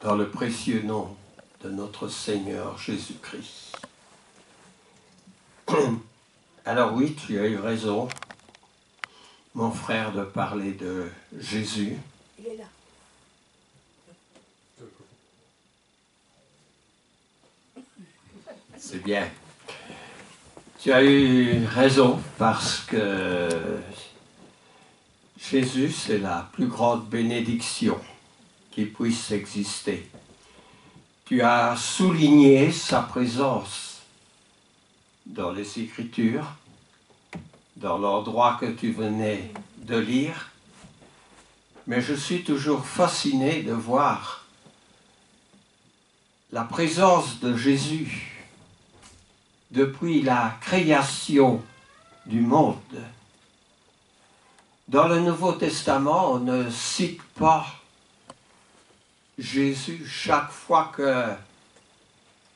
dans le précieux nom de notre Seigneur Jésus-Christ. Alors oui, tu as eu raison, mon frère, de parler de Jésus. Il est là. C'est bien. Tu as eu raison parce que Jésus, c'est la plus grande bénédiction qui puisse exister. Tu as souligné sa présence dans les Écritures, dans l'endroit que tu venais de lire, mais je suis toujours fasciné de voir la présence de Jésus depuis la création du monde. Dans le Nouveau Testament, on ne cite pas Jésus chaque fois que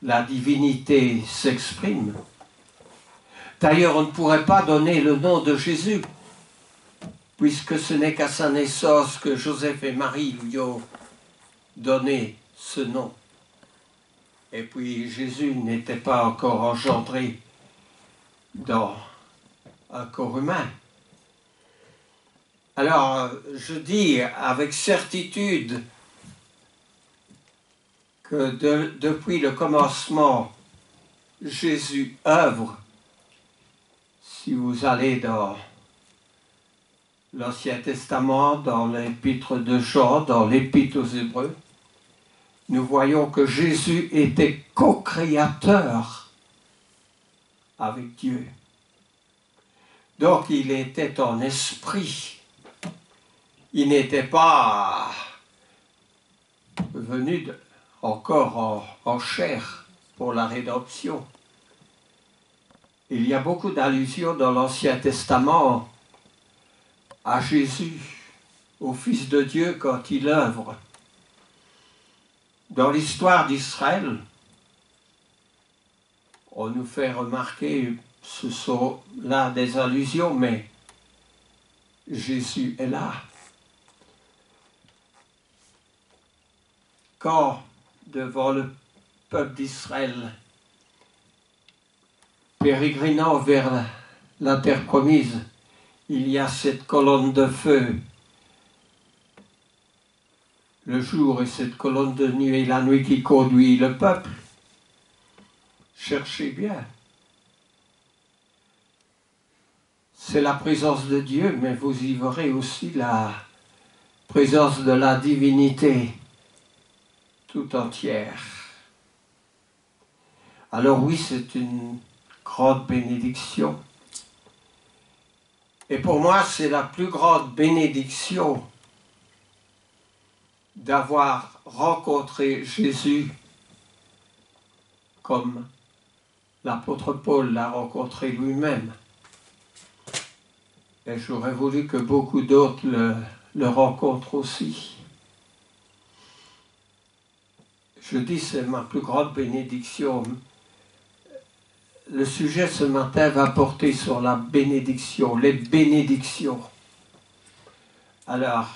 la divinité s'exprime. D'ailleurs, on ne pourrait pas donner le nom de Jésus, puisque ce n'est qu'à sa naissance que Joseph et Marie lui ont donné ce nom. Et puis Jésus n'était pas encore engendré dans un corps humain. Alors, je dis avec certitude que depuis le commencement, Jésus œuvre. Si vous allez dans l'Ancien Testament, dans l'Épître de Jean, dans l'Épître aux Hébreux, nous voyons que Jésus était co-créateur avec Dieu. Donc il était en esprit. Il n'était pas venu encore en chair pour la rédemption. Il y a beaucoup d'allusions dans l'Ancien Testament à Jésus, au Fils de Dieu quand il œuvre. Dans l'histoire d'Israël, on nous fait remarquer, ce sont là des allusions, mais Jésus est là. Quand, devant le peuple d'Israël, pérégrinant vers la terre promise, il y a cette colonne de feu le jour et cette colonne de nuit et la nuit qui conduit le peuple. Cherchez bien. C'est la présence de Dieu, mais vous y verrez aussi la présence de la divinité tout entière. Alors oui, c'est une grande bénédiction. Et pour moi, c'est la plus grande bénédiction d'avoir rencontré Jésus comme l'apôtre Paul l'a rencontré lui-même. Et j'aurais voulu que beaucoup d'autres le rencontrent aussi. Je dis, c'est ma plus grande bénédiction. Le sujet ce matin va porter sur la bénédiction, les bénédictions. Alors,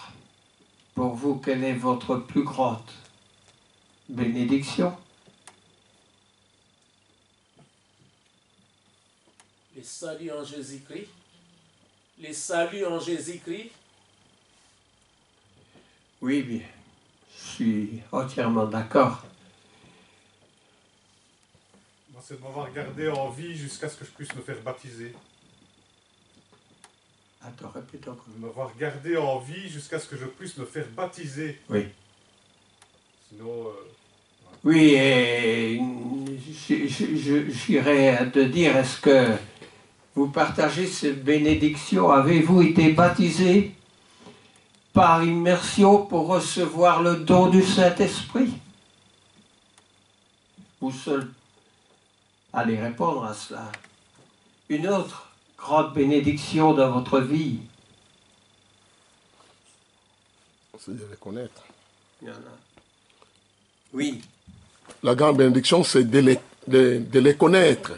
pour vous, quelle est votre plus grande bénédiction? Les saluts en Jésus-Christ. Les saluts en Jésus-Christ. Oui, bien, je suis entièrement d'accord. Moi, c'est de m'avoir gardé en vie jusqu'à ce que je puisse me faire baptiser. Attends, répète encore. De m'avoir gardé en vie jusqu'à ce que je puisse me faire baptiser. Oui. Sinon... Oui, et j'irais te dire, est-ce que vous partagez cette bénédiction? Avez-vous été baptisé par immersion pour recevoir le don du Saint-Esprit? Vous seul allez répondre à cela. Une autre grande bénédiction dans votre vie? C'est de les connaître. Il y en a. Oui. La grande bénédiction, c'est de les connaître.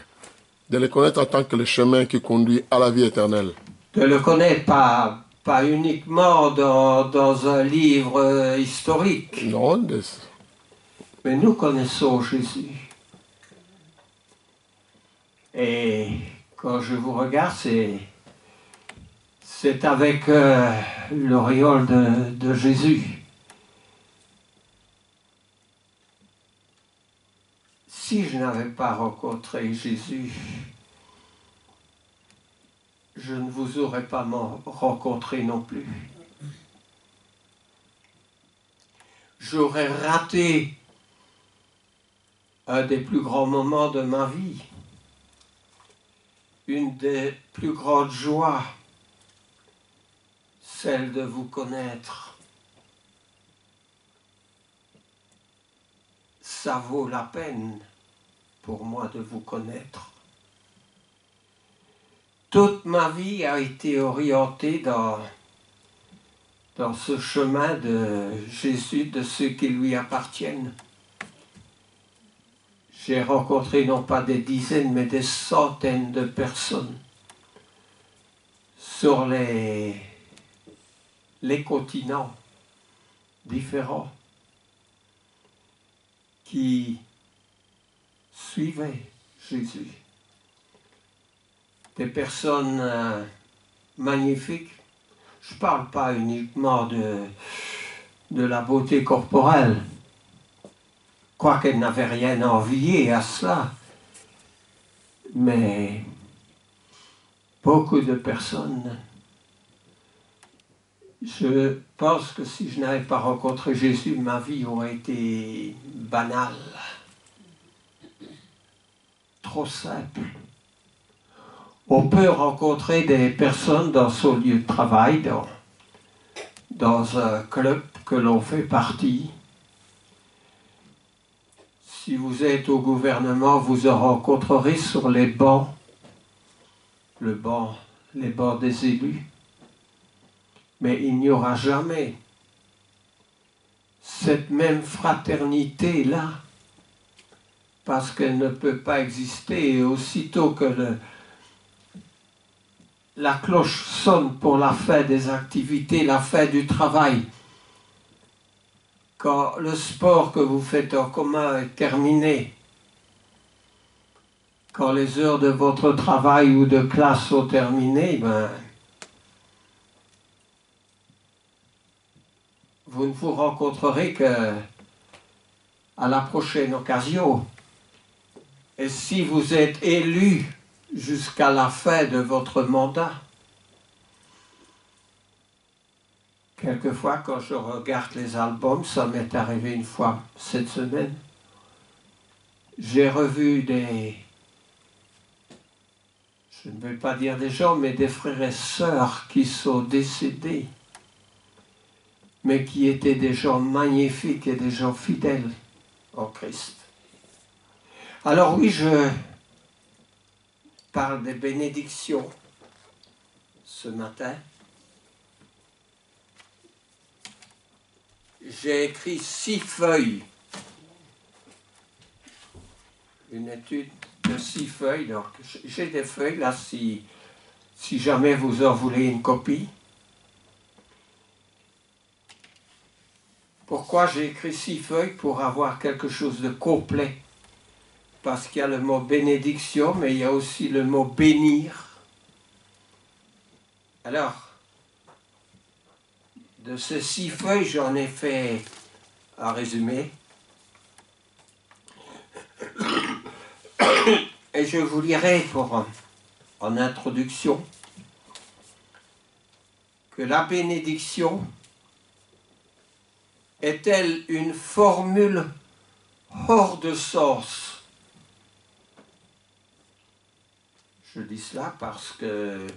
De les connaître en tant que le chemin qui conduit à la vie éternelle. De le connaître pas uniquement dans un livre historique. Non, Mais nous connaissons Jésus. Et quand je vous regarde, c'est avec l'auréole de Jésus. Si je n'avais pas rencontré Jésus, je ne vous aurais pas rencontré non plus. J'aurais raté un des plus grands moments de ma vie, une des plus grandes joies, celle de vous connaître. Ça vaut la peine pour moi de vous connaître. Toute ma vie a été orientée dans ce chemin de Jésus, de ceux qui lui appartiennent. J'ai rencontré non pas des dizaines, mais des centaines de personnes sur les continents différents qui suivaient Jésus. Des personnes magnifiques. Je ne parle pas uniquement de la beauté corporelle, quoiqu'elle n'avait rien à envier à cela, mais beaucoup de personnes. Je pense que si je n'avais pas rencontré Jésus, ma vie aurait été banale, trop simple. On peut rencontrer des personnes dans son lieu de travail, dans un club que l'on fait partie. Si vous êtes au gouvernement, vous en rencontrerez sur les bancs, les bancs des élus. Mais il n'y aura jamais cette même fraternité-là, parce qu'elle ne peut pas exister. Et aussitôt que la cloche sonne pour la fin des activités, la fin du travail, quand le sport que vous faites en commun est terminé, quand les heures de votre travail ou de classe sont terminées, vous ne vous rencontrerez qu'à la prochaine occasion. Et si vous êtes élu jusqu'à la fin de votre mandat, quelquefois quand je regarde les albums, ça m'est arrivé une fois cette semaine, j'ai revu je ne vais pas dire des gens, mais des frères et sœurs qui sont décédés, mais qui étaient des gens magnifiques et des gens fidèles en Christ. Alors oui, je parle des bénédictions ce matin. J'ai écrit 6 feuilles, une étude de 6 feuilles. Donc j'ai des feuilles là si jamais vous en voulez une copie. Pourquoi j'ai écrit 6 feuilles? Pour avoir quelque chose de complet. Parce qu'il y a le mot bénédiction, mais il y a aussi le mot bénir. Alors, de ces 6 feuilles, j'en ai fait un résumé. Et je vous lirai en introduction que la bénédiction est-elle une formule hors de sens? Je dis cela parce que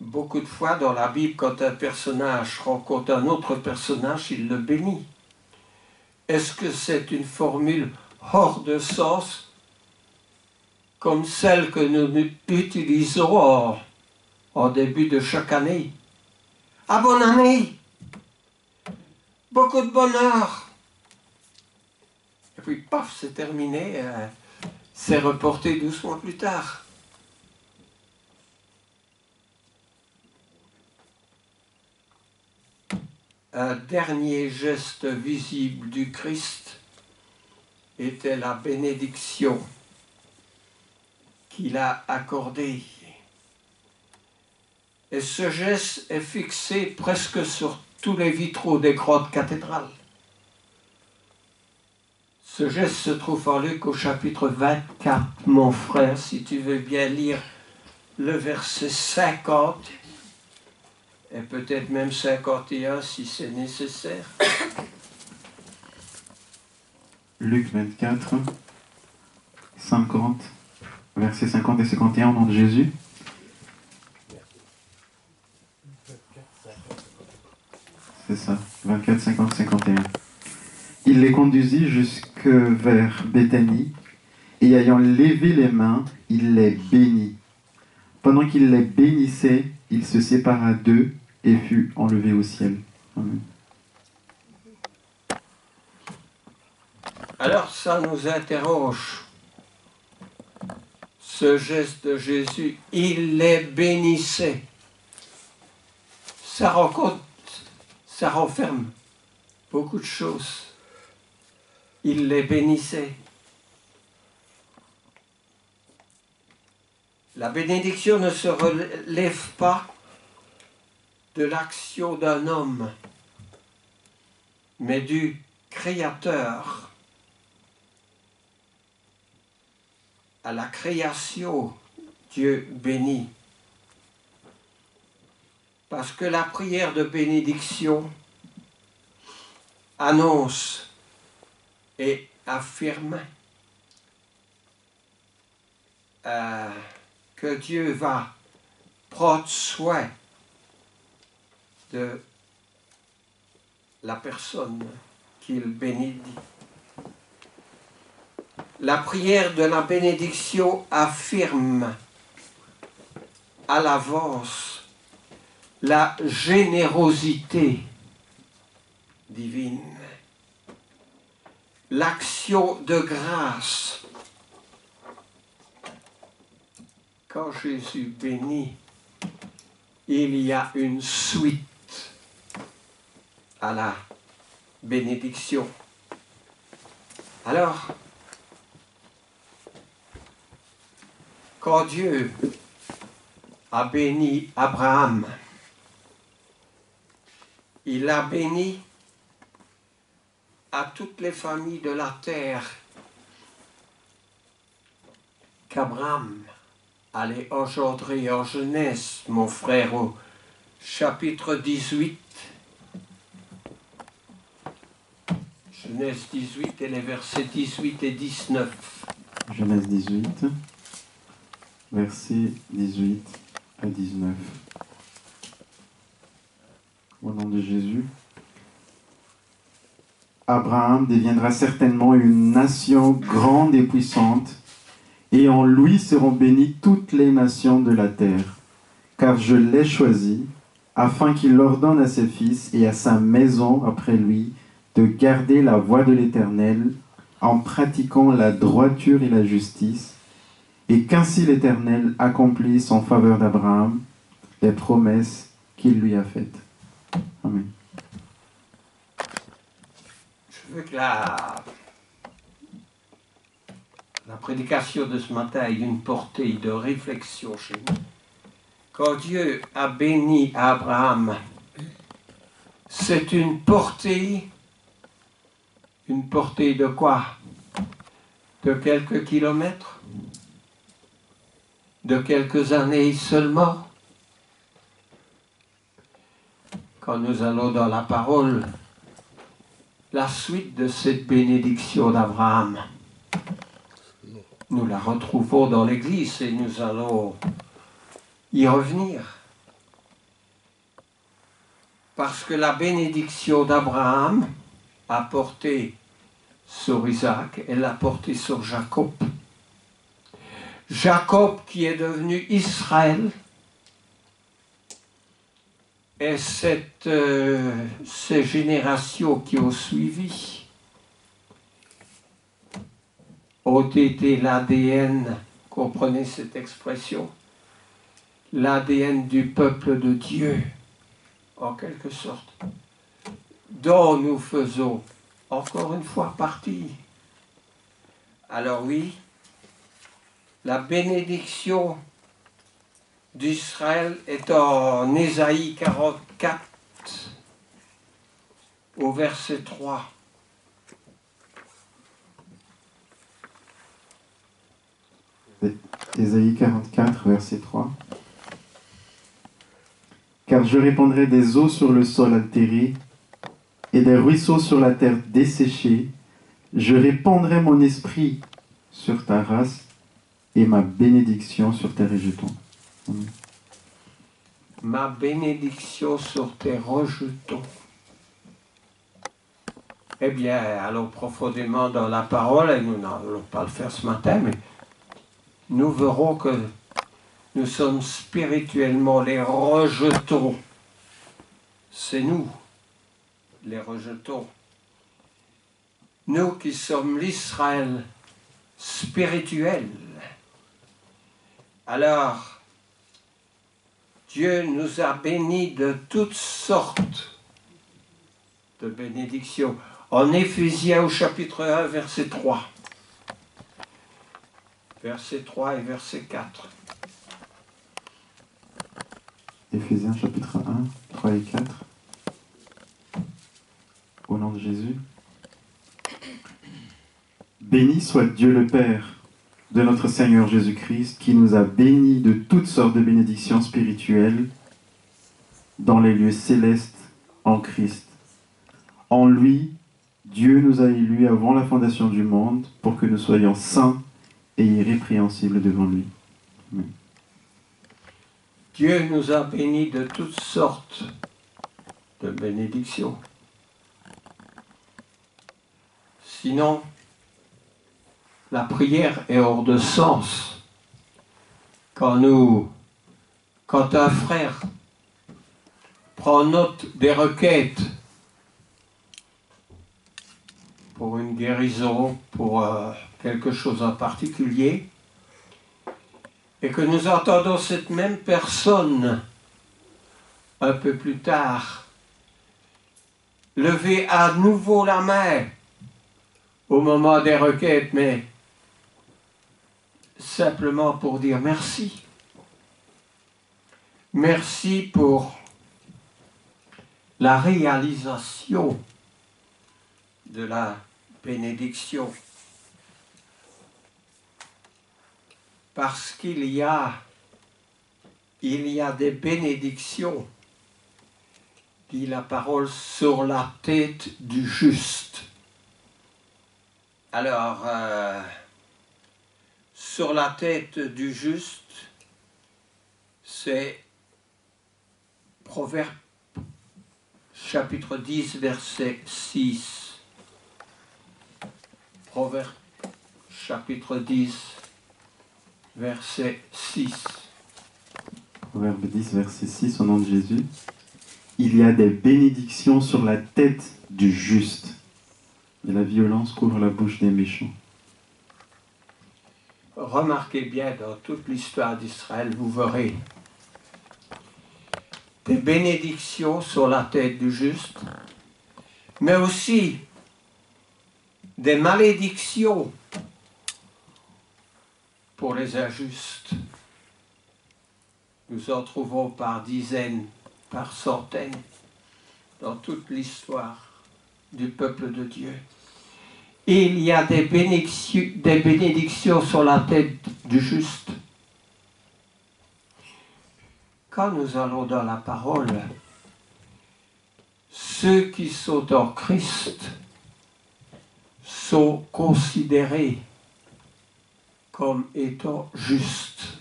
beaucoup de fois dans la Bible, quand un personnage rencontre un autre personnage, il le bénit. Est-ce que c'est une formule hors de sens comme celle que nous utilisons en début de chaque année? Ah, bonne année! Beaucoup de bonheur! Et puis, paf, c'est terminé. C'est reporté 12 mois plus tard. Un dernier geste visible du Christ était la bénédiction qu'il a accordée. Et ce geste est fixé presque sur tous les vitraux des grottes cathédrales. Ce geste se trouve en Luc au chapitre 24, mon frère, si tu veux bien lire le verset 50, et peut-être même 51 si c'est nécessaire. Luc 24, 50, versets 50 et 51 au nom de Jésus. C'est ça, 24, 50, 51. Il les conduisit jusque vers Béthanie, et ayant levé les mains, il les bénit. Pendant qu'il les bénissait, il se sépara d'eux et fut enlevé au ciel. Amen. Alors ça nous interroge. Ce geste de Jésus, il les bénissait. Ça renferme beaucoup de choses. Il les bénissait. La bénédiction ne se relève pas de l'action d'un homme, mais du Créateur. À la création, Dieu bénit. Parce que la prière de bénédiction annonce et affirme que Dieu va prendre soin de la personne qu'il bénit. La prière de la bénédiction affirme à l'avance la générosité divine, l'action de grâce. Quand Jésus bénit, il y a une suite à la bénédiction. Alors, quand Dieu a béni Abraham, il a béni à toutes les familles de la terre qu'Abraham allait engendrer en Genèse, mon frère, au chapitre 18. Genèse 18 et les versets 18 et 19. Genèse 18, versets 18 à 19. Au nom de Jésus. Abraham deviendra certainement une nation grande et puissante, et en lui seront bénies toutes les nations de la terre. Car je l'ai choisi, afin qu'il ordonne à ses fils et à sa maison après lui de garder la voie de l'Éternel en pratiquant la droiture et la justice, et qu'ainsi l'Éternel accomplisse en faveur d'Abraham les promesses qu'il lui a faites. Amen. Je veux que la prédication de ce matin ait une portée de réflexion chez nous. Quand Dieu a béni Abraham, c'est une portée de quoi? De quelques kilomètres? De quelques années seulement? Quand nous allons dans la parole, la suite de cette bénédiction d'Abraham, nous la retrouvons dans l'Église et nous allons y revenir. Parce que la bénédiction d'Abraham a porté sur Isaac, elle l'a porté sur Jacob. Jacob qui est devenu Israël, et ces générations qui ont suivi ont été l'ADN, comprenez cette expression, l'ADN du peuple de Dieu, en quelque sorte, dont nous faisons encore une fois partie. Alors oui, la bénédiction d'Israël est en Ésaïe 44, au verset 3. Ésaïe 44, verset 3. Car je répandrai des eaux sur le sol altéré et des ruisseaux sur la terre desséchée. Je répandrai mon esprit sur ta race et ma bénédiction sur tes rejetons. Amen. Ma bénédiction sur tes rejetons. Eh bien, allons profondément dans la parole, et nous n'allons pas le faire ce matin, mais nous verrons que nous sommes spirituellement les rejetons. C'est nous, les rejetons. Nous qui sommes l'Israël spirituel. Alors, Dieu nous a bénis de toutes sortes de bénédictions. En Éphésiens au chapitre 1, verset 3. Verset 3 et verset 4. Éphésiens chapitre 1, 3 et 4. Au nom de Jésus. Béni soit Dieu le Père de notre Seigneur Jésus-Christ, qui nous a bénis de toutes sortes de bénédictions spirituelles dans les lieux célestes en Christ. En lui, Dieu nous a élus avant la fondation du monde pour que nous soyons saints et irrépréhensibles devant lui. Amen. Dieu nous a bénis de toutes sortes de bénédictions. Sinon, la prière est hors de sens. Quand un frère prend note des requêtes pour une guérison, pour quelque chose en particulier, et que nous entendons cette même personne un peu plus tard lever à nouveau la main au moment des requêtes, mais simplement pour dire merci. Merci pour la réalisation de la bénédiction. Parce qu'il y a des bénédictions, dit la parole, sur la tête du juste. Alors, sur la tête du juste, c'est Proverbe chapitre 10, verset 6. Proverbe chapitre 10, verset 6. Proverbe 10, verset 6, au nom de Jésus. Il y a des bénédictions sur la tête du juste, et la violence couvre la bouche des méchants. Remarquez bien, dans toute l'histoire d'Israël, vous verrez des bénédictions sur la tête du juste, mais aussi des malédictions pour les injustes. Nous en trouvons par dizaines, par centaines, dans toute l'histoire du peuple de Dieu. Et il y a des bénédictions sur la tête du juste. Quand nous allons dans la parole, ceux qui sont en Christ sont considérés comme étant justes.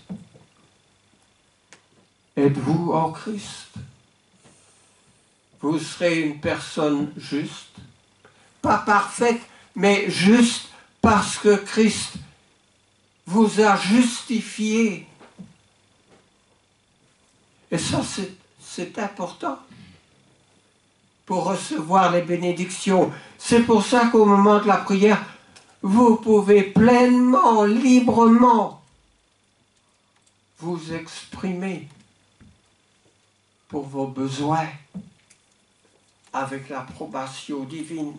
Êtes-vous en Christ? Vous serez une personne juste, pas parfaite, mais juste parce que Christ vous a justifié. Et ça, c'est important pour recevoir les bénédictions. C'est pour ça qu'au moment de la prière, vous pouvez pleinement, librement vous exprimer pour vos besoins avec l'approbation divine.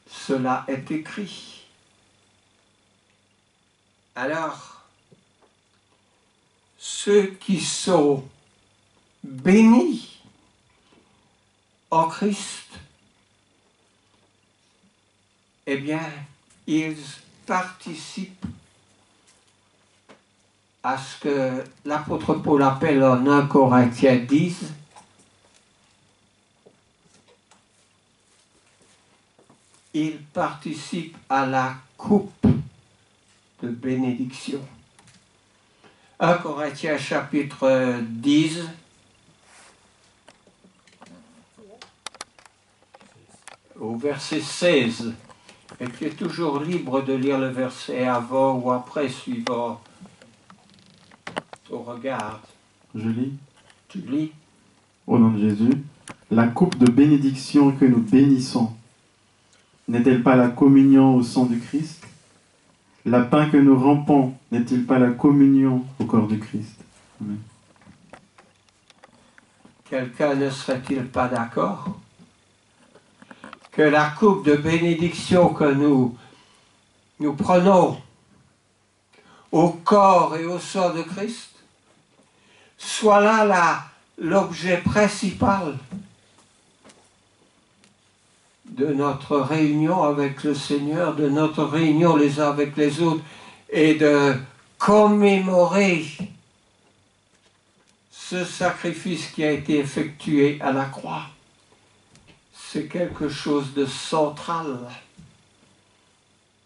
Cela est écrit. Alors, ceux qui sont bénis en Christ, eh bien, ils participent à ce que l'apôtre Paul appelle en 1 Corinthiens 10, ils participent à la coupe de bénédiction. 1 Corinthiens chapitre 10, au verset 16. Et tu es toujours libre de lire le verset avant ou après, suivant ton regard. Je lis. Tu lis. Au nom de Jésus, la coupe de bénédiction que nous bénissons, n'est-elle pas la communion au sang du Christ? La pain que nous rampons, n'est-il pas la communion au corps du Christ? Amen. Quelqu'un ne serait-il pas d'accord que la coupe de bénédiction que nous prenons au corps et au sang de Christ soit là l'objet principal de notre réunion avec le Seigneur, de notre réunion les uns avec les autres, et de commémorer ce sacrifice qui a été effectué à la croix. C'est quelque chose de central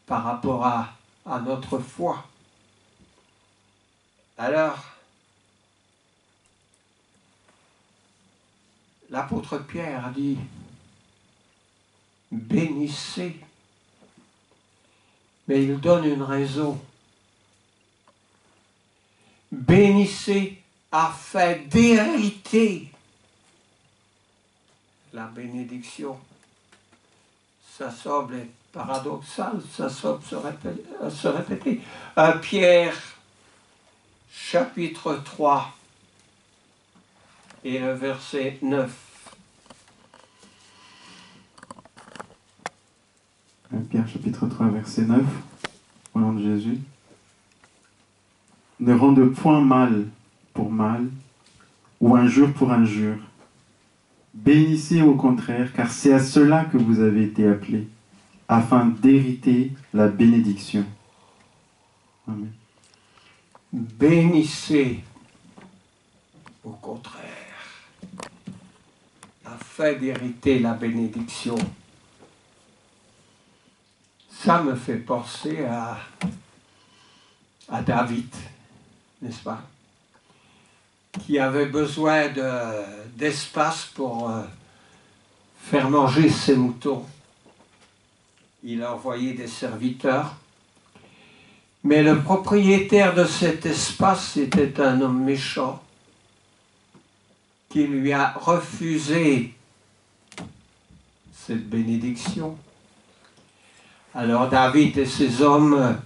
par rapport à notre foi. Alors, l'apôtre Pierre a dit, bénissez, mais il donne une raison. Bénissez afin d'hériter la bénédiction. Ça semble être paradoxal, ça semble se répéter. 1 Pierre, chapitre 3, et le verset 9. 1 Pierre chapitre 3, verset 9, au nom de Jésus. Ne rendez point mal pour mal, ou injure pour injure. Bénissez au contraire, car c'est à cela que vous avez été appelés, afin d'hériter la bénédiction. Amen. Bénissez au contraire, afin d'hériter la bénédiction. Ça me fait penser à David, n'est-ce pas? Qui avait besoin d'espace pour faire manger ses moutons. Il a envoyé des serviteurs. Mais le propriétaire de cet espace était un homme méchant qui lui a refusé cette bénédiction. Alors David et ses hommes,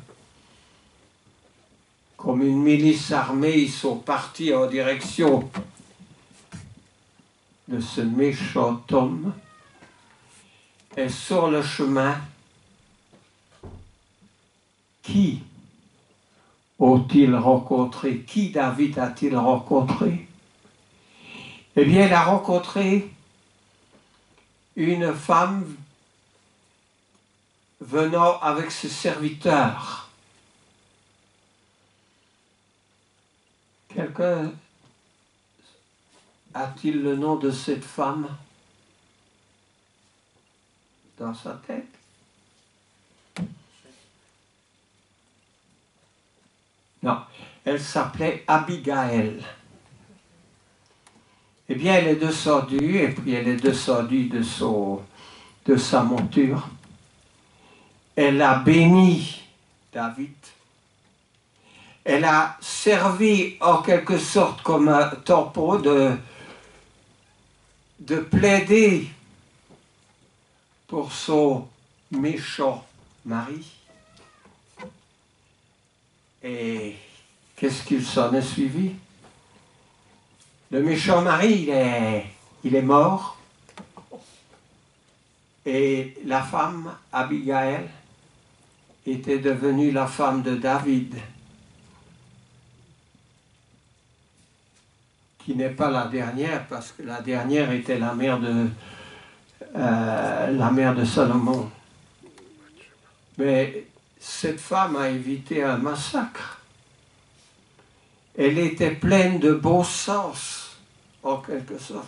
comme une milice armée, ils sont partis en direction de ce méchant homme. Et sur le chemin, qui ont-ils rencontré? Qui David a-t-il rencontré? Eh bien, il a rencontré une femme venant avec ses serviteurs. Quelqu'un a-t-il le nom de cette femme dans sa tête? Non, elle s'appelait Abigail. Eh bien, elle est descendue, et puis elle est descendue de sa monture. Elle a béni David. Elle a servi en quelque sorte comme un tampon de plaider pour son méchant mari. Et qu'est-ce qu'il s'en est suivi? Le méchant mari, il est mort. Et la femme, Abigail, était devenue la femme de David. qui n'est pas la dernière, parce que la dernière était la mère de Salomon. Mais cette femme a évité un massacre. Elle était pleine de bon sens, en quelque sorte.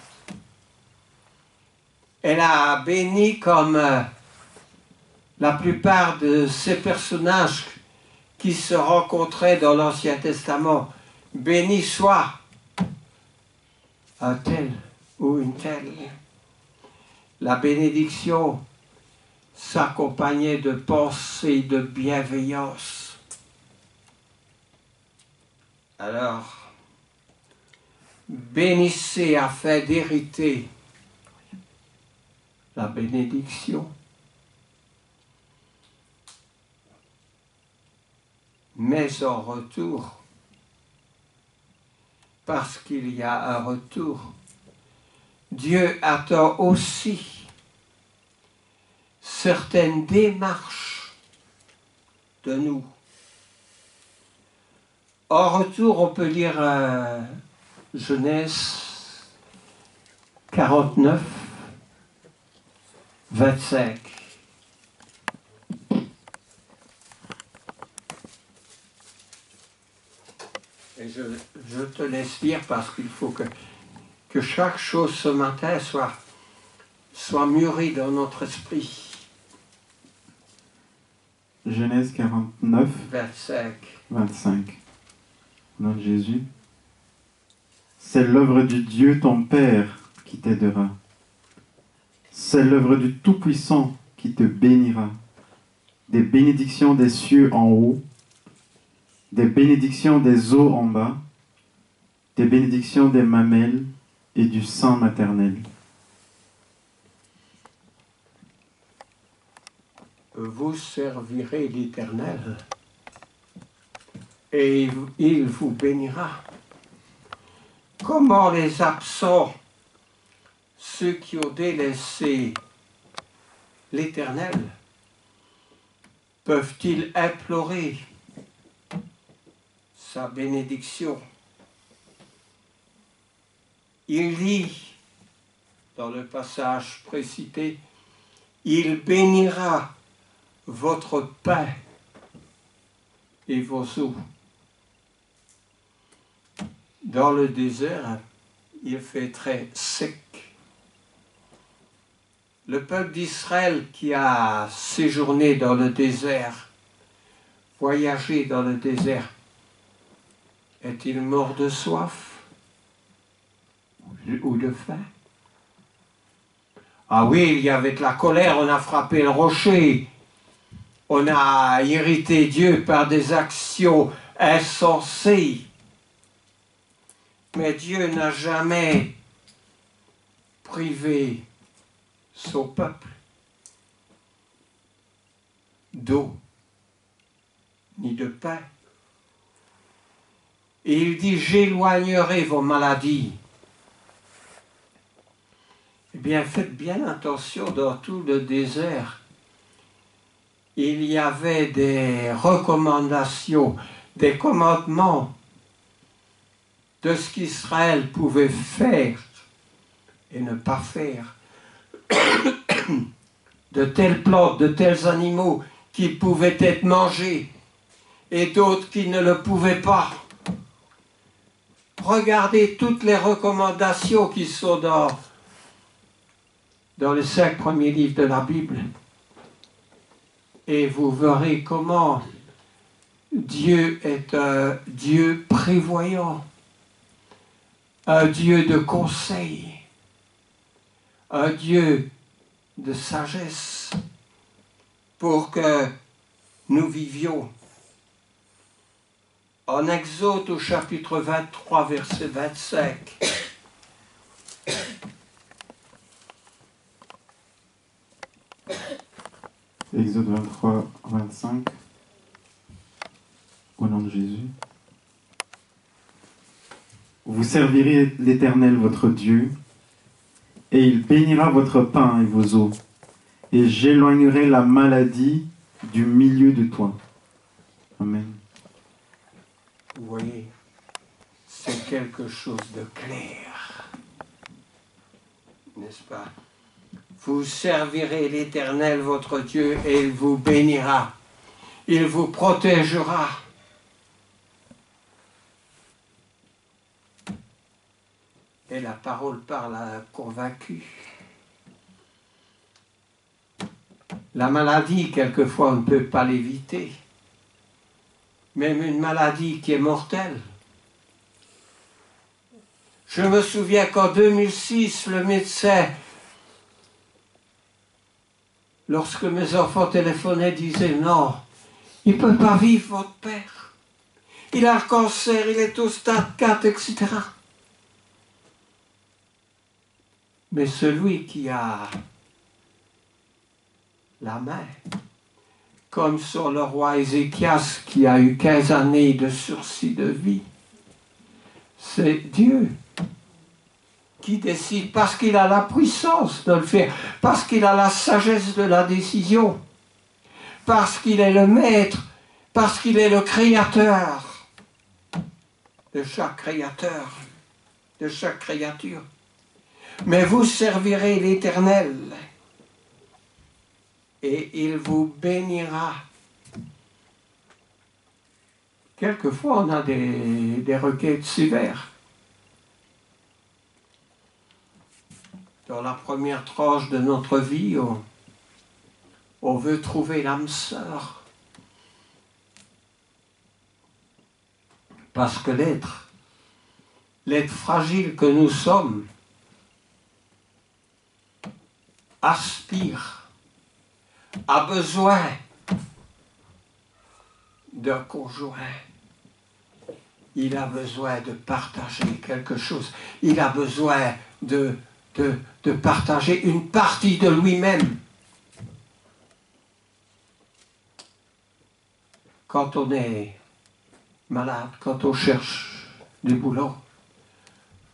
Elle a béni comme la plupart de ces personnages qui se rencontraient dans l'Ancien Testament. Béni soit un tel ou une telle. La bénédiction s'accompagnait de pensées de bienveillance. Alors, bénissez afin d'hériter la bénédiction. Mais en retour, parce qu'il y a un retour, Dieu attend aussi certaines démarches de nous. En retour, on peut lire Genèse 49, 25. Et je te laisse lire parce qu'il faut que chaque chose ce matin soit mûrie dans notre esprit. Genèse 49, 25. 25. Au nom de Jésus. C'est l'œuvre du Dieu ton Père qui t'aidera. C'est l'œuvre du Tout-Puissant qui te bénira. Des bénédictions des cieux en haut, des bénédictions des eaux en bas, des bénédictions des mamelles et du sein maternel. Vous servirez l'Éternel et il vous bénira. Comment les absents, ceux qui ont délaissé l'Éternel, peuvent-ils implorer sa bénédiction? Il dit, dans le passage précité, il bénira votre pain et vos eaux. Dans le désert, il fait très sec. Le peuple d'Israël qui a séjourné dans le désert, voyagé dans le désert, est-il mort de soif ou de faim? Ah oui, il y avait de la colère, on a frappé le rocher, on a irrité Dieu par des actions insensées. Mais Dieu n'a jamais privé son peuple d'eau ni de pain. Et il dit, j'éloignerai vos maladies. Eh bien, faites bien attention, dans tout le désert, il y avait des recommandations, des commandements de ce qu'Israël pouvait faire et ne pas faire. De telles plantes, de tels animaux qui pouvaient être mangés et d'autres qui ne le pouvaient pas. Regardez toutes les recommandations qui sont dans les 5 premiers livres de la Bible et vous verrez comment Dieu est un Dieu prévoyant, un Dieu de conseil, un Dieu de sagesse pour que nous vivions. En Exode au chapitre 23, verset 25. Exode 23, 25. Au nom de Jésus. Vous servirez l'Éternel votre Dieu, et il bénira votre pain et vos eaux, et j'éloignerai la maladie du milieu de toi. Amen. Vous voyez, c'est quelque chose de clair. N'est-ce pas? Vous servirez l'Éternel votre Dieu et il vous bénira. Il vous protégera. Et la parole parle à un convaincu. La maladie, quelquefois, on ne peut pas l'éviter. Même une maladie qui est mortelle. Je me souviens qu'en 2006, le médecin, lorsque mes enfants téléphonaient, disait non, il ne peut pas vivre, votre père. Il a le cancer, il est au stade 4, etc. Mais celui qui a la main, comme sur le roi Ézéchias qui a eu 15 années de sursis de vie, c'est Dieu qui décide parce qu'il a la puissance de le faire, parce qu'il a la sagesse de la décision, parce qu'il est le maître, parce qu'il est le créateur de chaque créateur, de chaque créature. Mais vous servirez l'Éternel et il vous bénira. Quelquefois, on a des requêtes sévères. Dans la première tranche de notre vie, on veut trouver l'âme sœur. Parce que l'être fragile que nous sommes, aspire, a besoin d'un conjoint. Il a besoin de partager quelque chose. Il a besoin de partager une partie de lui-même. Quand on est malade, quand on cherche du boulot,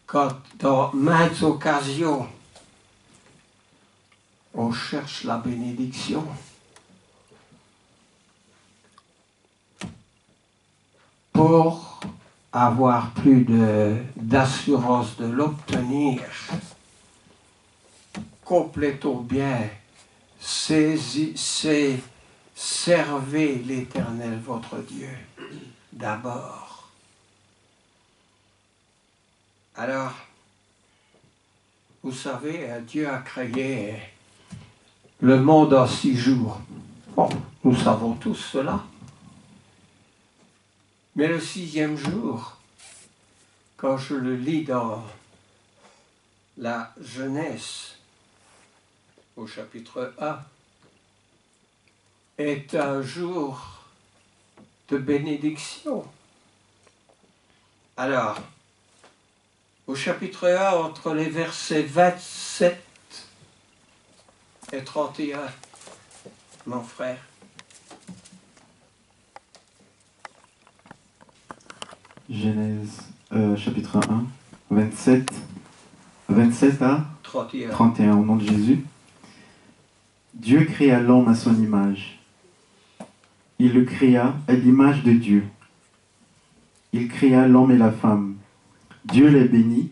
quand dans maintes occasions on cherche la bénédiction, pour avoir plus d'assurance de l'obtenir, complétons bien, servez l'Éternel votre Dieu d'abord. Alors, vous savez, Dieu a créé le monde en 6 jours. Bon, nous savons tous cela. Mais le 6e jour, quand je le lis dans la Genèse, au chapitre 1, est un jour de bénédiction. Alors, au chapitre 1, entre les versets 27 et 31, mon frère. Genèse chapitre 1, 27 à 31 au nom de Jésus. Dieu créa l'homme à son image. Il le créa à l'image de Dieu. Il créa l'homme et la femme. Dieu les bénit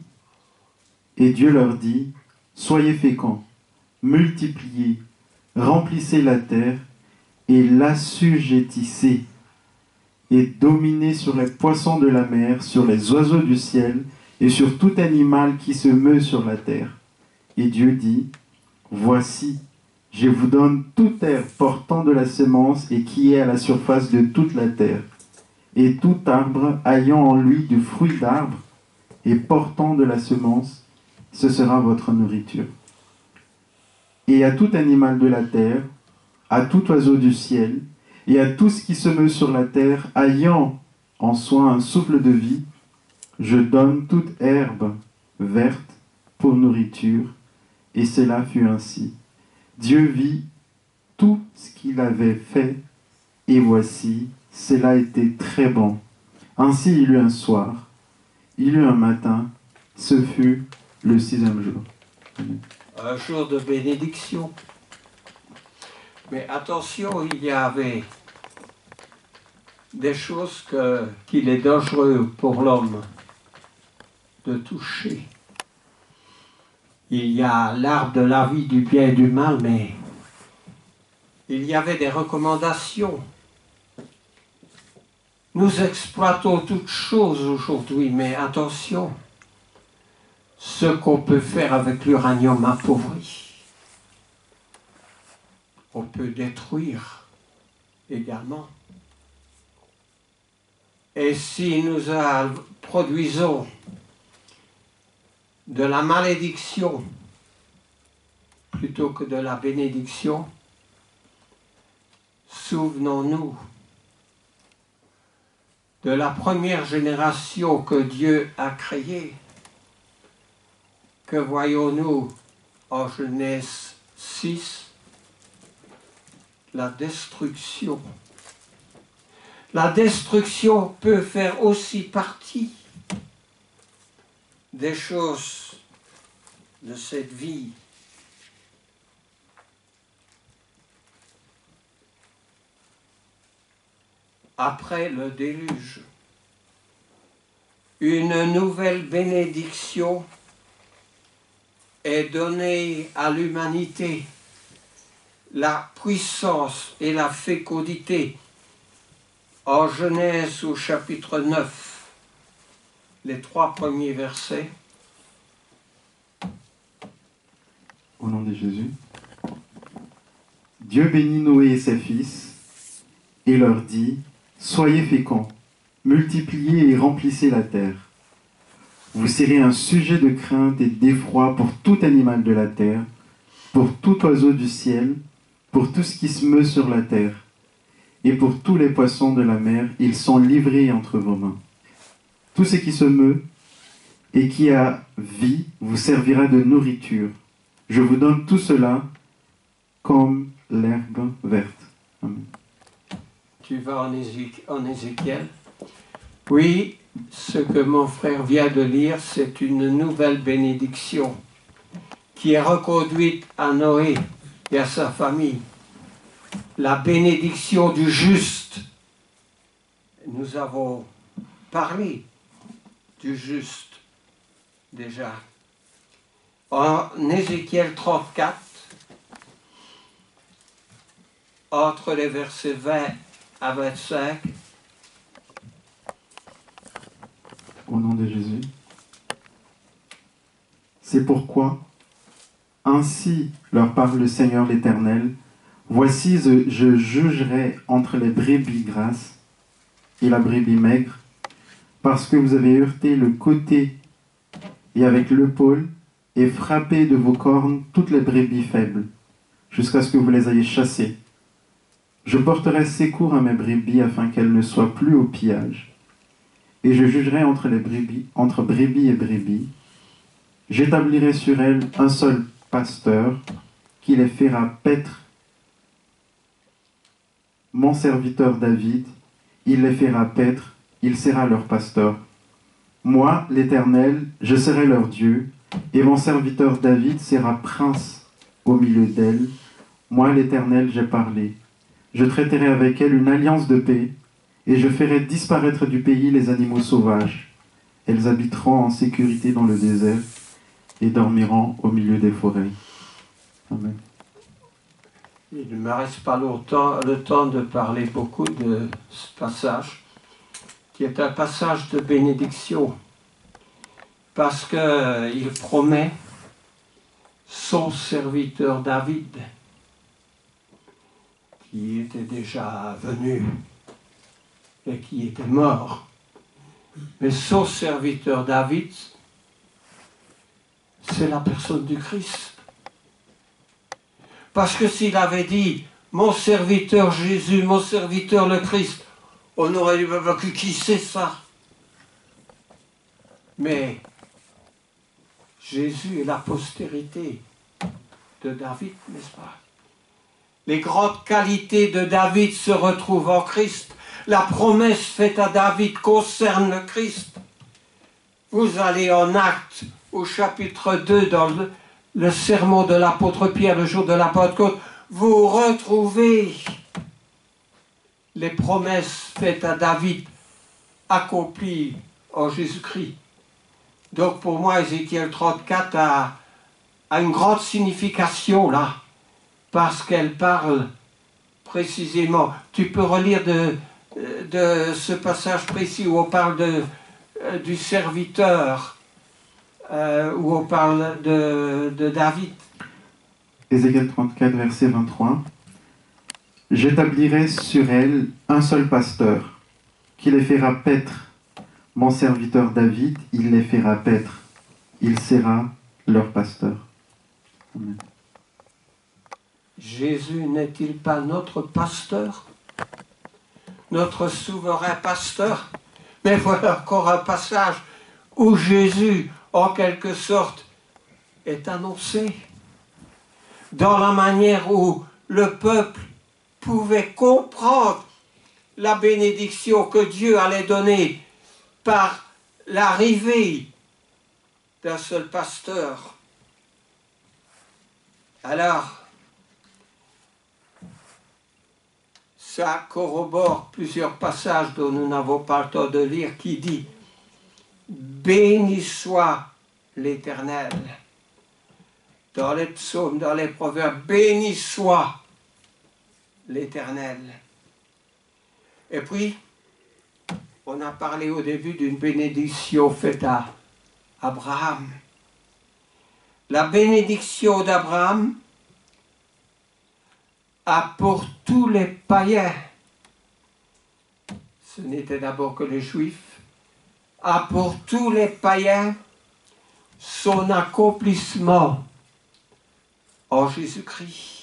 et Dieu leur dit, soyez féconds, multipliez, remplissez la terre et l'assujettissez et dominez sur les poissons de la mer, sur les oiseaux du ciel et sur tout animal qui se meut sur la terre. Et Dieu dit, voici, je vous donne toute herbe portant de la semence et qui est à la surface de toute la terre, et tout arbre ayant en lui du fruit d'arbre et portant de la semence, ce sera votre nourriture. Et à tout animal de la terre, à tout oiseau du ciel, et à tout ce qui se meut sur la terre, ayant en soi un souffle de vie, je donne toute herbe verte pour nourriture. Et cela fut ainsi. Dieu vit tout ce qu'il avait fait, et voici, cela était très bon. Ainsi il eut un soir, il eut un matin, ce fut le 6e jour. Amen. Un jour de bénédiction. Mais attention, il y avait des choses qu'il est dangereux pour l'homme de toucher. Il y a l'arbre de la vie du bien et du mal, mais il y avait des recommandations. Nous exploitons toutes choses aujourd'hui, mais attention, ce qu'on peut faire avec l'uranium appauvri, on peut détruire également. Et si nous produisons de la malédiction plutôt que de la bénédiction, souvenons-nous de la première génération que Dieu a créée. Que voyons-nous en Genèse 6? La destruction. La destruction peut faire aussi partie des choses de cette vie. Après le déluge, une nouvelle bénédiction est donnée à l'humanité, la puissance et la fécondité. En Genèse au chapitre 9, les 3 premiers versets. Au nom de Jésus. Dieu bénit Noé et ses fils et leur dit: soyez féconds, multipliez et remplissez la terre. Vous serez un sujet de crainte et d'effroi pour tout animal de la terre, pour tout oiseau du ciel, pour tout ce qui se meut sur la terre, et pour tous les poissons de la mer, ils sont livrés entre vos mains. Tout ce qui se meut et qui a vie vous servira de nourriture. Je vous donne tout cela comme l'herbe verte. Amen. Tu vas en Ézéchiel. Oui, ce que mon frère vient de lire, c'est une nouvelle bénédiction qui est reconduite à Noé et à sa famille. La bénédiction du juste. Nous avons parlé du juste déjà. En Ézéchiel 34, entre les versets 20 à 25. Au nom de Jésus. C'est pourquoi, ainsi leur parle le Seigneur l'Éternel, voici je jugerai entre les brebis grasses et la brebis maigre, parce que vous avez heurté le côté et avec l'épaule et frappé de vos cornes toutes les brebis faibles, jusqu'à ce que vous les ayez chassées. Je porterai secours à mes brebis afin qu'elles ne soient plus au pillage. Et je jugerai entre brebis et brebis. J'établirai sur elles un seul pasteur qui les fera paître. Mon serviteur David, il les fera paître, il sera leur pasteur. Moi, l'Éternel, je serai leur Dieu, et mon serviteur David sera prince au milieu d'elles. Moi, l'Éternel, j'ai parlé. Je traiterai avec elles une alliance de paix, et je ferai disparaître du pays les animaux sauvages. Elles habiteront en sécurité dans le désert et dormiront au milieu des forêts. Amen. Il ne me reste pas longtemps le temps de parler beaucoup de ce passage, qui est un passage de bénédiction, parce qu'il promet son serviteur David, qui était déjà venu et qui était mort. Mais son serviteur David, c'est la personne du Christ. Parce que s'il avait dit « mon serviteur Jésus, mon serviteur le Christ », on aurait dit « qui c'est ça ?» Mais Jésus est la postérité de David, n'est-ce pas? Les grandes qualités de David se retrouvent en Christ. La promesse faite à David concerne le Christ. Vous allez en Actes, au chapitre 2, dans le sermon de l'apôtre Pierre, le jour de la Pentecôte, vous retrouvez les promesses faites à David accomplies en Jésus-Christ. Donc pour moi, Ézéchiel 34 a une grande signification là, parce qu'elle parle précisément. Tu peux relire de ce passage précis où on parle du serviteur, où on parle de David. Ézéchiel 34, verset 23. J'établirai sur elle un seul pasteur, qui les fera paître. Mon serviteur David, il les fera paître. Il sera leur pasteur. Amen. Jésus n'est-il pas notre pasteur? Notre souverain pasteur? Mais voilà encore un passage où Jésus, en quelque sorte, est annoncé dans la manière où le peuple pouvait comprendre la bénédiction que Dieu allait donner par l'arrivée d'un seul pasteur. Alors, ça corrobore plusieurs passages dont nous n'avons pas le temps de lire qui dit « Béni soit l'Éternel ». Dans les psaumes, dans les proverbes, « Béni soit l'Éternel ». Et puis, on a parlé au début d'une bénédiction faite à Abraham. La bénédiction d'Abraham a pour tous les païens, ce n'était d'abord que les Juifs, a pour tous les païens son accomplissement en Jésus-Christ.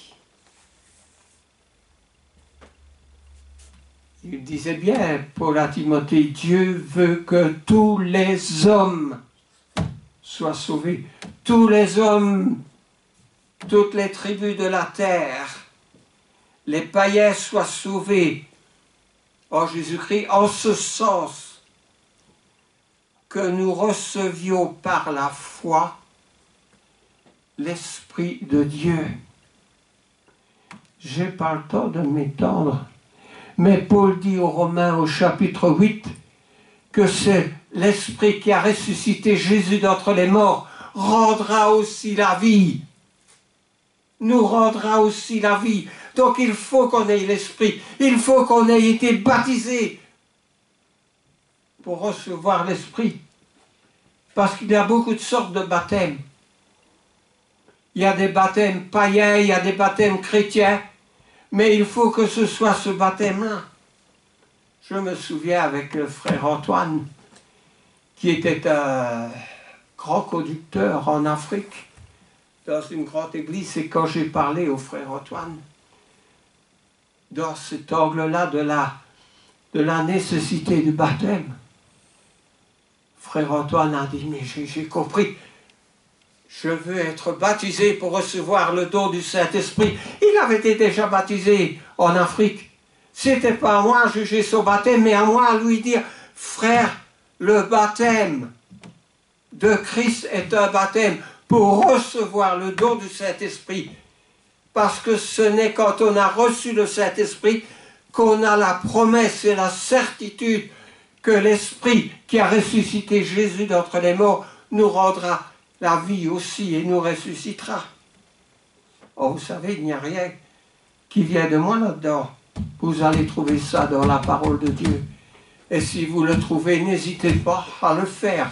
Il disait bien, Paul à Timothée, Dieu veut que tous les hommes soient sauvés. Tous les hommes, toutes les tribus de la terre, les païens soient sauvés en Jésus-Christ, en ce sens que nous recevions par la foi l'Esprit de Dieu. Je n'ai pas le temps de m'étendre, mais Paul dit aux Romains au chapitre 8 que c'est l'Esprit qui a ressuscité Jésus d'entre les morts rendra aussi la vie. Nous rendra aussi la vie. Donc il faut qu'on ait l'Esprit. Il faut qu'on ait été baptisé pour recevoir l'Esprit. Parce qu'il y a beaucoup de sortes de baptêmes. Il y a des baptêmes païens, il y a des baptêmes chrétiens. Mais il faut que ce soit ce baptême-là. Je me souviens avec le frère Antoine, qui était un grand conducteur en Afrique, dans une grande église, et quand j'ai parlé au frère Antoine, dans cet angle-là de la nécessité du baptême, frère Antoine a dit, mais j'ai compris, je veux être baptisé pour recevoir le don du Saint-Esprit. Il avait été déjà baptisé en Afrique. C'était pas à moi à juger son baptême, mais à moi à lui dire, frère, le baptême de Christ est un baptême pour recevoir le don du Saint-Esprit. Parce que ce n'est quand on a reçu le Saint-Esprit qu'on a la promesse et la certitude que l'Esprit qui a ressuscité Jésus d'entre les morts nous rendra la vie aussi et nous ressuscitera. Oh, vous savez, il n'y a rien qui vient de moi là-dedans. Vous allez trouver ça dans la parole de Dieu. Et si vous le trouvez, n'hésitez pas à le faire.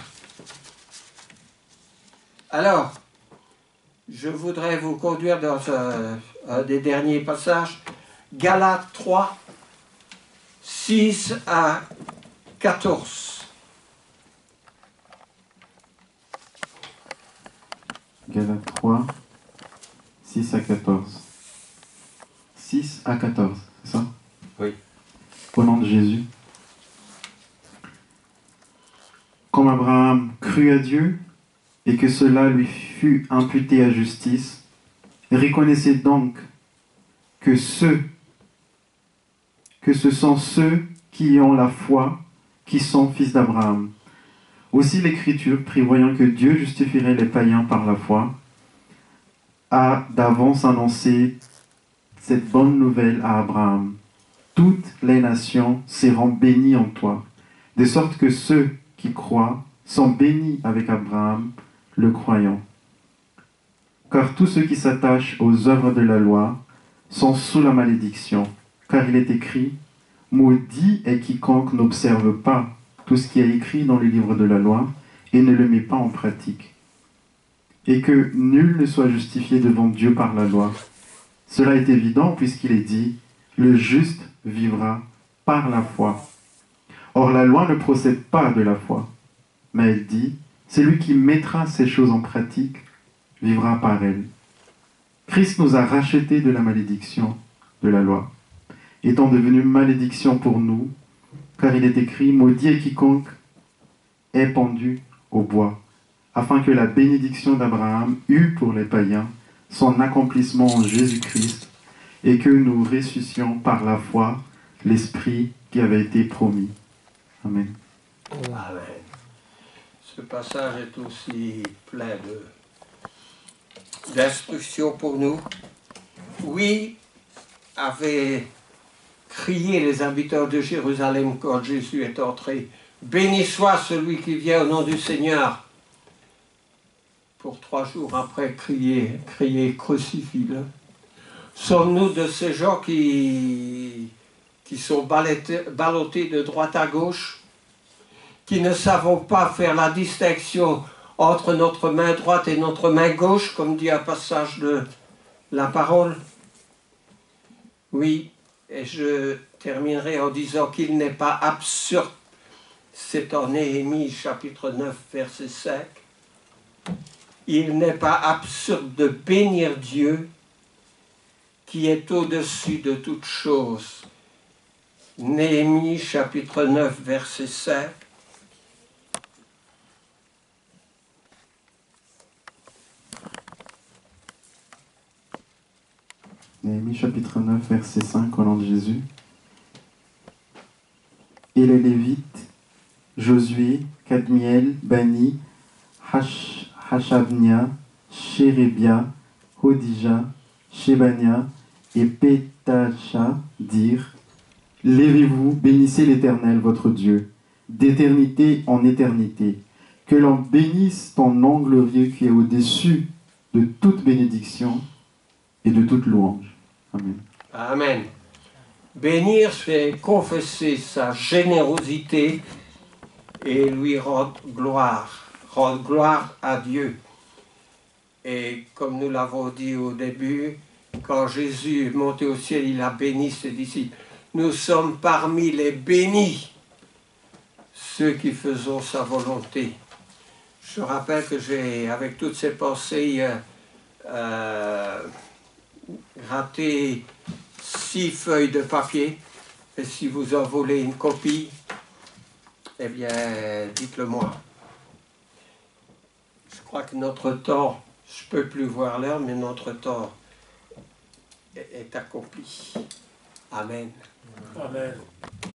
Alors, je voudrais vous conduire dans un des derniers passages, Galates 3, 6 à 14. Galates 3, 6 à 14. 6 à 14, c'est ça? Oui. Au nom de Jésus. Comme Abraham crut à Dieu et que cela lui fut imputé à justice, reconnaissez donc que ce sont ceux qui ont la foi qui sont fils d'Abraham. Aussi l'Écriture, prévoyant que Dieu justifierait les païens par la foi, a d'avance annoncé cette bonne nouvelle à Abraham. Toutes les nations seront bénies en toi, de sorte que ceux qui croient sont bénis avec Abraham, le croyant. Car tous ceux qui s'attachent aux œuvres de la loi sont sous la malédiction, car il est écrit « Maudit est quiconque n'observe pas tout ce qui est écrit dans les livres de la loi et ne le met pas en pratique. » Et que nul ne soit justifié devant Dieu par la loi. Cela est évident puisqu'il est dit « Le juste vivra par la foi ». Or la loi ne procède pas de la foi, mais elle dit « Celui qui mettra ces choses en pratique vivra par elles ». Christ nous a rachetés de la malédiction de la loi, étant devenu malédiction pour nous, car il est écrit « Maudit est quiconque est pendu au bois », afin que la bénédiction d'Abraham eût pour les païens son accomplissement en Jésus-Christ, et que nous ressuscions par la foi l'Esprit qui avait été promis. Amen. Amen. Ce passage est aussi plein d'instructions pour nous. Oui, avaient crié les habitants de Jérusalem quand Jésus est entré. Béni soit celui qui vient au nom du Seigneur. Pour 3 jours après, crier crucifie-le. Sommes-nous de ces gens qui sont ballottés de droite à gauche, qui ne savons pas faire la distinction entre notre main droite et notre main gauche, comme dit un passage de la parole? Oui, et je terminerai en disant qu'il n'est pas absurde, c'est en Néhémie chapitre 9 verset 5, il n'est pas absurde de bénir Dieu qui est au-dessus de toutes choses. Néhémie chapitre 9 verset 5. Néhémie chapitre 9 verset 5 au nom de Jésus. Et les Lévites, Josué, Kadmiel, Bani, Hashabnia, Shérébia, Hodija, Shébania et Pétacha dirent: Levez-vous, bénissez l'Éternel votre Dieu, d'éternité en éternité. Que l'on bénisse ton nom glorieux qui est au-dessus de toute bénédiction et de toute louange. Amen. Amen. Bénir, c'est confesser sa générosité et lui rendre gloire à Dieu. Et comme nous l'avons dit au début, quand Jésus est monté au ciel, il a béni ses disciples. Nous sommes parmi les bénis, ceux qui faisons sa volonté. Je rappelle que j'ai, avec toutes ces pensées, gratté 6 feuilles de papier. Et si vous en voulez une copie, eh bien, dites-le moi. Je crois que notre temps, je ne peux plus voir l'heure, mais notre temps est accompli. Amen. Amen.